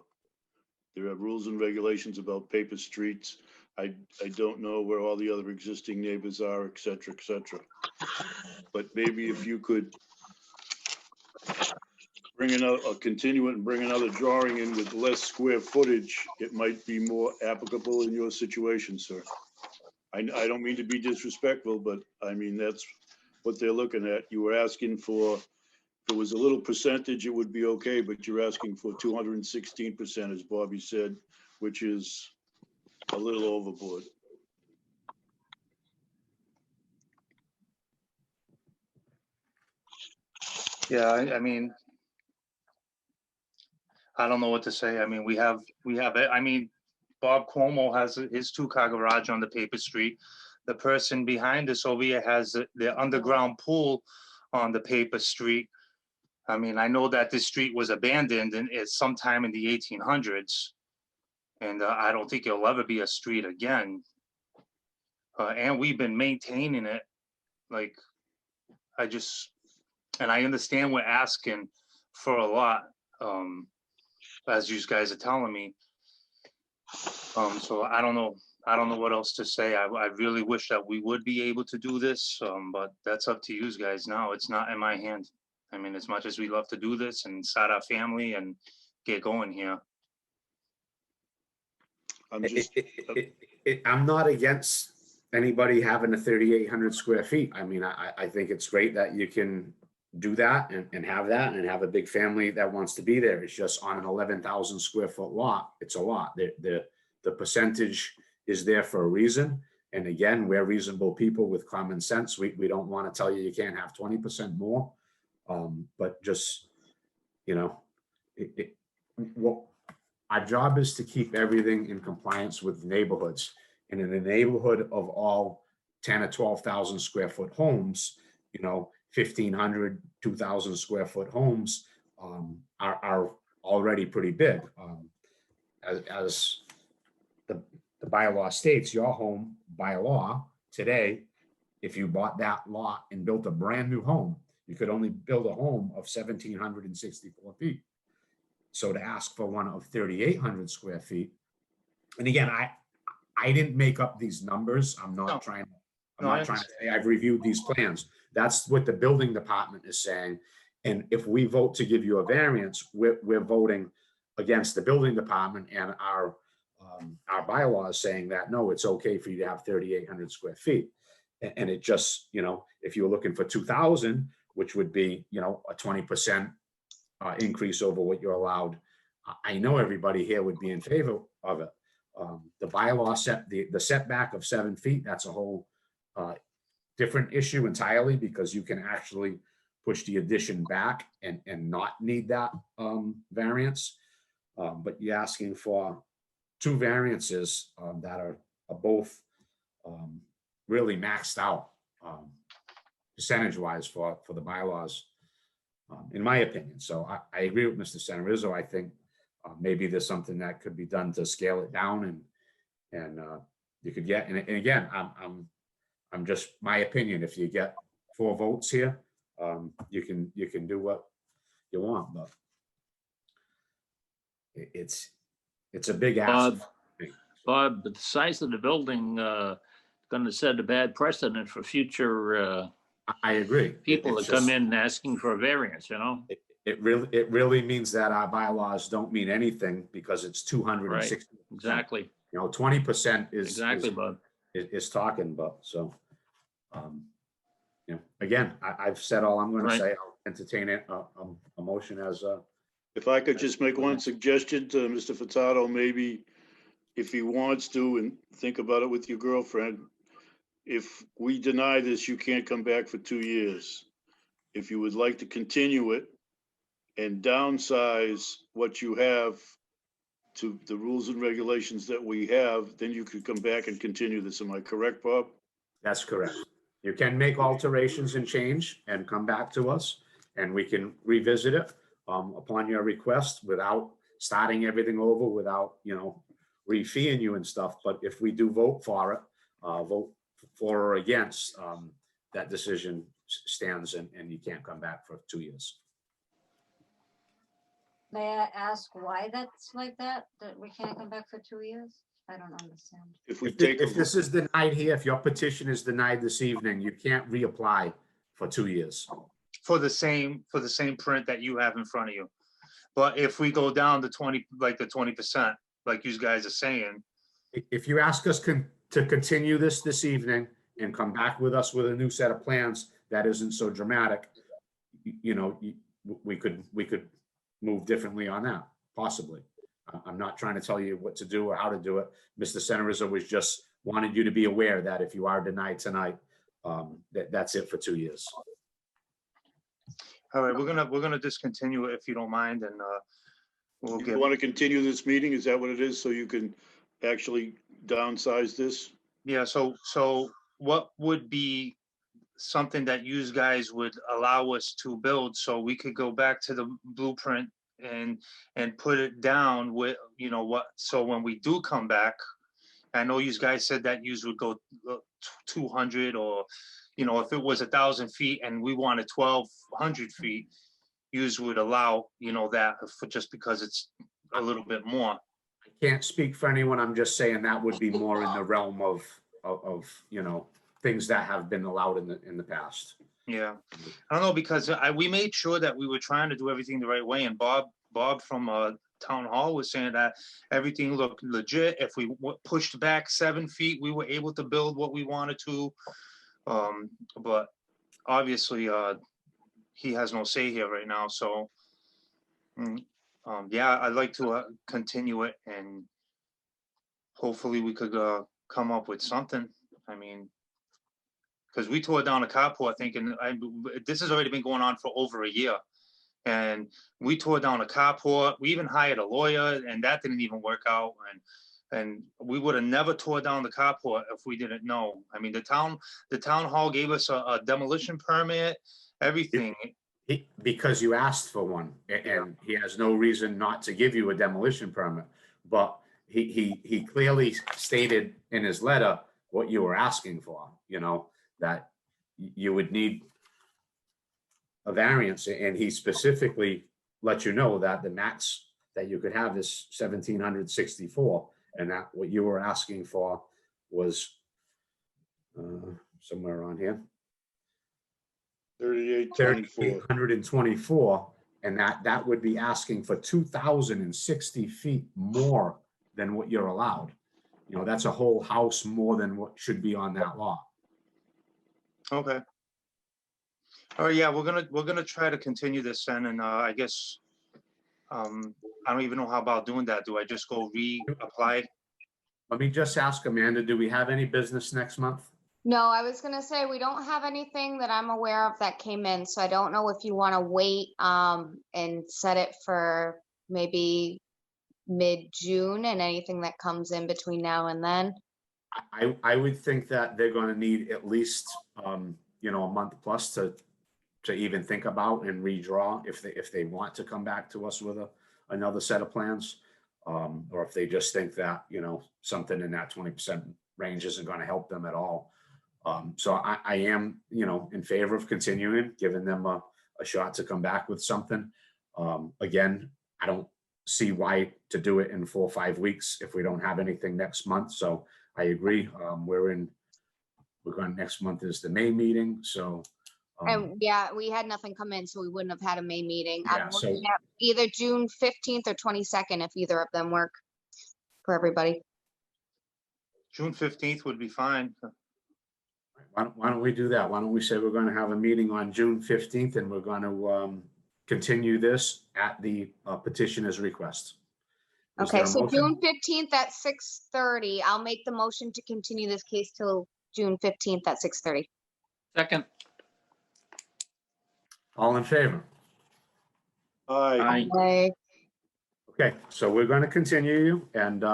There are rules and regulations about paper streets. I don't know where all the other existing neighbors are, et cetera, et cetera. But maybe if you could bring continue it and bring another drawing in with less square footage, it might be more applicable in your situation, sir. I don't mean to be disrespectful, but I mean, that's what they're looking at. You were asking for, if it was a little percentage, it would be okay, but you're asking for 216%, as Bobby said, which is a little overboard. Yeah, I mean, I don't know what to say. I mean, we have, I mean, Bob Cuomo has his 2-car garage on the paper street. The person behind us over here has the underground pool on the paper street. I mean, I know that this street was abandoned and it's sometime in the 1800s. And I don't think it'll ever be a street again. And we've been maintaining it. Like, and I understand we're asking for a lot, as you guys are telling me. So I don't know what else to say. I really wish that we would be able to do this, but that's up to you guys now. It's not in my hand. I mean, as much as we love to do this and start our family and get going here. I'm not against anybody having a 3,800 square feet. I mean, I think it's great that you can do that and have that and have a big family that wants to be there. It's just on an 11,000 square foot lot. It's a lot. The percentage is there for a reason. And again, we're reasonable people with common sense. We don't want to tell you can't have 20% more. But just, you know, our job is to keep everything in compliance with neighborhoods. And in the neighborhood of all 10 or 12,000 square foot homes, you know, 1,500, 2,000 square foot homes are already pretty big. As the bylaw states, your home by law today, if you bought that lot and built a brand new home, you could only build a home of 1,764 feet. So to ask for one of 3,800 square feet, and again, I didn't make up these numbers. I'm not trying to say I've reviewed these plans. That's what the building department is saying. And if we vote to give you a variance, we're voting against the building department and our bylaws saying that, no, it's okay for you to have 3,800 square feet. And it just, you know, if you were looking for 2,000, which would be, you know, a 20% increase over what you're allowed, I know everybody here would be in favor of it. The bylaw set the setback of 7 feet. That's a whole different issue entirely, because you can actually push the addition back and not need that variance. But you're asking for 2 variances that are both really maxed out percentage wise for the bylaws, in my opinion. So I agree with Mr. Senarizzo. I think maybe there's something that could be done to scale it down and you could get, and again, I'm just my opinion. If you get 4 votes here, you can do what you want, but it's a big ask. Bob, the size of the building going to set a bad precedent for future I agree. people that come in asking for a variance, you know? It really means that our bylaws don't mean anything, because it's 260. Right, exactly. You know, 20% Exactly, Bob. is talking, but so, you know, again, I've said all I'm going to say. I'll entertain it, a motion as a. If I could just make one suggestion to Mr. Furtado, maybe if he wants to, and think about it with your girlfriend, if we deny this, you can't come back for 2 years. If you would like to continue it and downsize what you have to the rules and regulations that we have, then you could come back and continue this. Am I correct, Bob? That's correct. You can make alterations and change and come back to us, and we can revisit it upon your request without starting everything over, without, you know, refeeing you and stuff. But if we do vote for it, vote for or against, that decision stands, and you can't come back for 2 years. May I ask why that's like that we can't come back for 2 years? I don't understand. If we If take, if this is denied here, if your petition is denied this evening, you can't reapply for 2 years. For the same print that you have in front of you. But if we go down to 20, like the 20%, like you guys are saying, If you ask us to continue this evening and come back with us with a new set of plans that isn't so dramatic, we could move differently on that, possibly. I'm not trying to tell you what to do or how to do it. Mr. Senator was just wanted you to be aware that if you are denied tonight, that's it for 2 years. all right, we're gonna discontinue it if you don't mind, and we'll you get, want to continue this meeting? Is that what it is? So you can actually downsize this? yeah, so what would be something that you guys would allow us to build so we could go back to the blueprint and put it down with, so when we do come back, I know you guys said that you would go 200, or, if it was 1,000 feet and we wanted 1,200 feet, you would allow, that for just because it's a little bit more. I can't speak for anyone. I'm just saying that would be more in the realm of things that have been allowed in the past. Yeah, I don't know, because we made sure that we were trying to do everything the right way, and Bob from Town Hall was saying that everything looked legit. If we pushed back 7 feet, we were able to build what we wanted to. But obviously, he has no say here right now, so yeah, I'd like to continue it, and hopefully we could come up with something. I mean, because we tore down a carport, thinking this has already been going on for over a year. And we tore down a carport. We even hired a lawyer, and that didn't even work out. And we would have never tore down the carport if we didn't know. I mean, the town hall gave us a demolition permit, everything. Because you asked for one, and he has no reason not to give you a demolition permit. But he clearly stated in his letter what you were asking for, that you would need a variance, and he specifically let you know that the max that you could have is 1,764, and that what you were asking for was somewhere around here, 3,824, and that would be asking for 2,060 feet more than what you're allowed. That's a whole house more than what should be on that lot. Okay. All right, yeah, we're gonna try to continue this then, and I guess I don't even know how about doing that. Do I just go reapply? Let me just ask Amanda, do we have any business next month? No, I was gonna say, we don't have anything that I'm aware of that came in, so I don't know if you want to wait and set it for maybe mid-June, and anything that comes in between now and then. I would think that they're going to need at least a month plus to even think about and redraw if they want to come back to us with another set of plans, or if they just think that something in that 20% range isn't going to help them at all. So I am in favor of continuing, giving them a shot to come back with something. Again, I don't see why to do it in 4 or 5 weeks if we don't have anything next month. So I agree. We're going, next month is the May meeting. So And yeah, we had nothing come in, so we wouldn't have had a May meeting. Yeah, I'm looking at either June 15th or 22nd, if either of them work for everybody. June 15th would be fine. why don't we do that? Why don't we say we're going to have a meeting on June 15th, and we're going to continue this at the petitioner's request. Is there Okay, a so motion? June 15th at 6:30. I'll make the motion to continue this case till June 15th at 6:30. Second. All in favor? Aye. Aye. Okay, so we're going to continue you and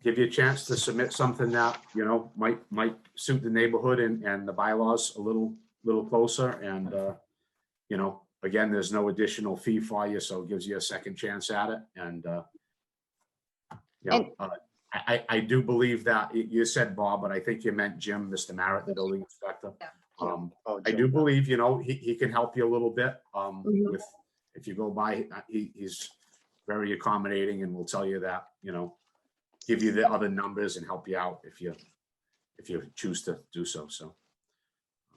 give you a chance to submit something that, might suit the neighborhood and the bylaws a little closer. And, again, there's no additional fee for you, so it gives you a second chance at it. And, I do believe that you said Bob, but I think you meant Jim, Mr. Merritt, the building inspector. I do believe, he can help you a little bit with, if you go by, he's very accommodating and will tell you that, give you the other numbers and help you out if you choose to do so, so.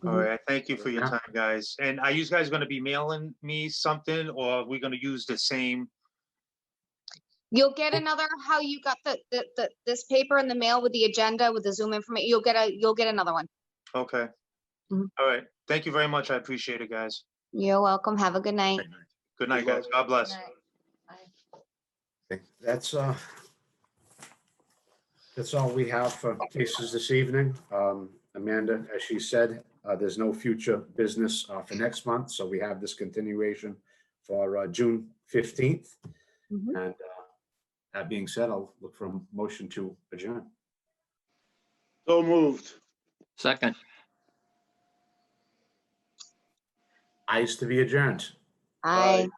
All right, thank you for your Yeah. time, guys. And are you guys gonna be mailing me something, or are we gonna use the same? You'll get another, how you got this paper in the mail with the agenda, with the Zoom information, you'll get another one. Okay. Mhm. All right, thank you very much. I appreciate it, guys. You're welcome. Have a good night. Good night, Good guys. luck. God bless. That's all we have for cases this evening. Amanda, as she said, there's no future business for next month, so we have this continuation for June 15th. Mhm. And that being said, I'll look for a motion to adjourn. So moved. Second, Ayes to be adjourned. Aye.